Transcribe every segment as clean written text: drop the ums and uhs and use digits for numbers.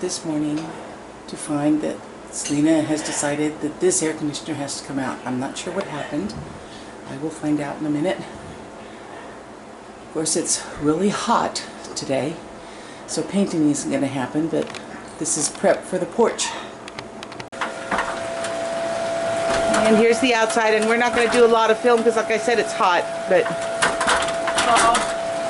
this morning to find that Selina has decided that this air conditioner has to come out. I'm not sure what happened. I will find out in a minute. Of course, it's really hot today, so painting isn't going to happen, but this is prep for the porch. And here's the outside, and we're not going to do a lot of film because, like I said, it's hot, but...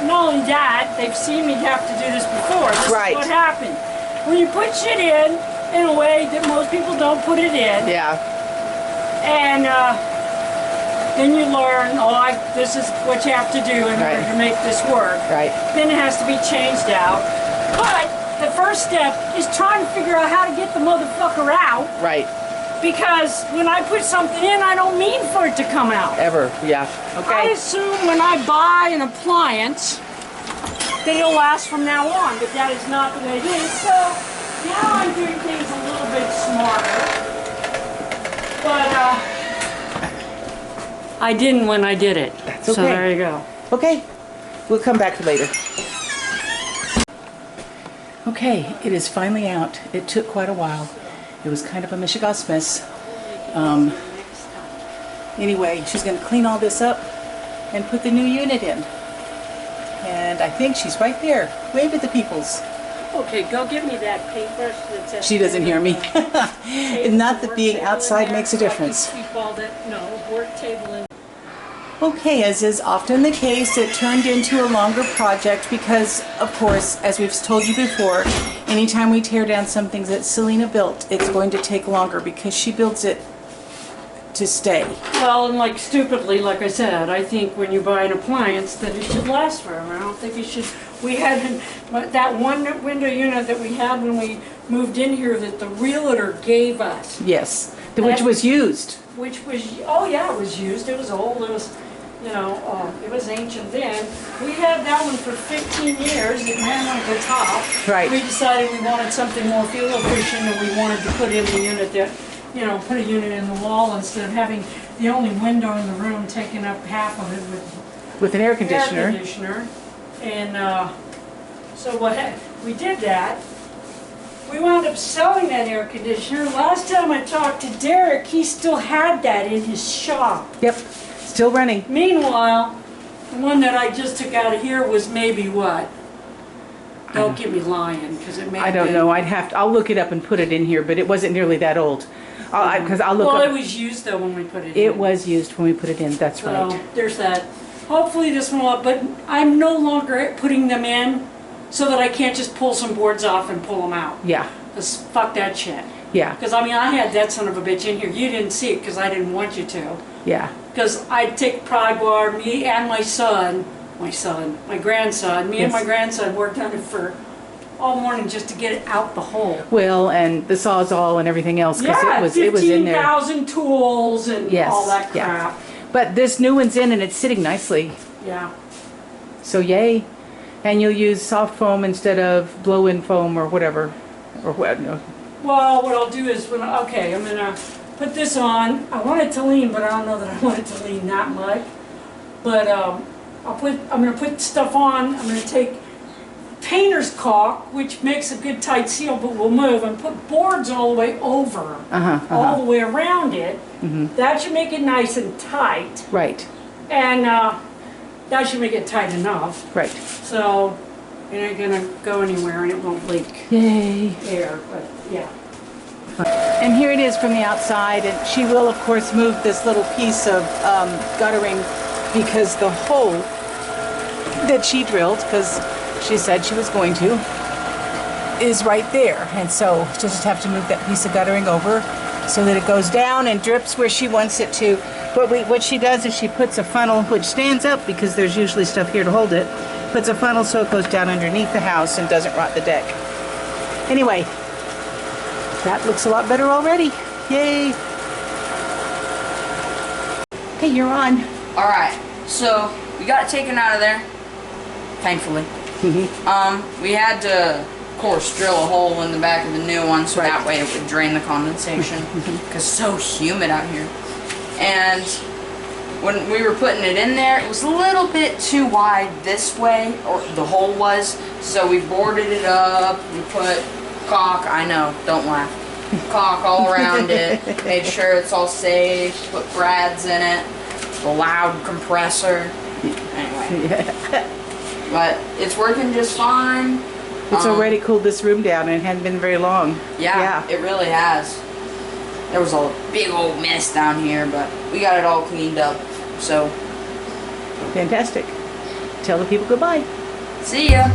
Not only that, they've seen me have to do this before. This is what happened. When you put shit in a way that most people don't put it in. Yeah. And then you learn, this is what you have to do in order to make this work. Right. Then it has to be changed out. But the first step is trying to figure out how to get the motherfucker out. Right. Because when I put something in, I don't mean for it to come out. Ever, yeah. Okay. I assume when I buy an appliance that it'll last from now on, but that is not the way it is. So now I'm doing things a little bit smarter. But I didn't when I did it. That's okay. So there you go. Okay. We'll come back later. Okay, it is finally out. It took quite a while. It was kind of a mishigas mess. Anyway, she's going to clean all this up and put the new unit in. And I think she's right there. Wave at the peoples. Okay, go give me that paintbrush that says... She doesn't hear me. Not that being outside makes a difference. Keep all that, work table in. Okay, as is often the case, it turned into a longer project because, of course, as we've told you before, anytime we tear down something that Selina built, it's going to take longer because she builds it to stay. Well, and stupidly, like I said, I think when you buy an appliance that it should last forever. I don't think it should. We had that one window unit that we had when we moved in here that the realtor gave us. Yes, which was used. Which was, oh yeah, it was used. It was old. It was, it was ancient then. We had that one for 15 years. It ran on the top. Right. We decided we wanted something more fuel efficient, and we wanted to put in the unit that, put a unit in the wall instead of having the only window in the room taking up half of it with an air conditioner. And so we did that. We wound up selling that air conditioner. Last time I talked to Derek, he still had that in his shop. Yep, still running. Meanwhile, the one that I just took out of here was maybe what? Don't get me lying, because it may I don't know. I'll look it up and put it in here, but it wasn't nearly that old. I'll look up. It was used though when we put it in. It was used when we put it in, that's right. So there's that. Hopefully this one will, but I'm no longer putting them in so that I can't just pull some boards off and pull them out. Yeah. Because fuck that shit. Yeah. Because I had that son of a bitch in here. You didn't see it because I didn't want you to. Yeah. Because I'd take pry bar, me and my grandson, and my grandson worked on it for all morning just to get it out the hole. Well, and the Sawzall and everything else, because it was in there. 15,000 tools and all that crap. Yeah. But this new one's in and it's sitting nicely. Yeah. So yay. And you'll use soft foam instead of blow-in foam or whatever. Or what? No. Well, what I'll do is I'm gonna put this on. I want it to lean, but I don't know that I want it to lean that much. But I'm gonna put stuff on. I'm gonna take painter's caulk, which makes a good tight seal, but will move, and put boards all the way over, all the way around it. That should make it nice and tight. Right. And that should make it tight enough. Right. So it ain't gonna go anywhere and it won't leak. Yay. Air, but yeah. And here it is from the outside, and she will of course move this little piece of guttering because the hole that she drilled, because she said she was going to, is right there, and so she'll just have to move that piece of guttering over so that it goes down and drips where she wants it to. But what she does is she puts a funnel which stands up because there's usually stuff here to hold it, puts a funnel so it goes down underneath the house and doesn't rot the deck. Anyway, that looks a lot better already. Yay! Okay, you're on. Alright, so we got it taken out of there, thankfully. We had to, of course, drill a hole in the back of the new one so that way it would drain the condensation because it's so humid out here. And when we were putting it in there, it was a little bit too wide this way, or the hole was, so we boarded it up, we put caulk, I know, don't laugh. Caulk all around it. Made sure it's all safe. Put brads in it. The loud compressor. Anyway. But it's working just fine. It's already cooled this room down and it hadn't been very long. Yeah, it really has. There was a big old mess down here, but we got it all cleaned up. So, Fantastic. Tell the people goodbye. see ya.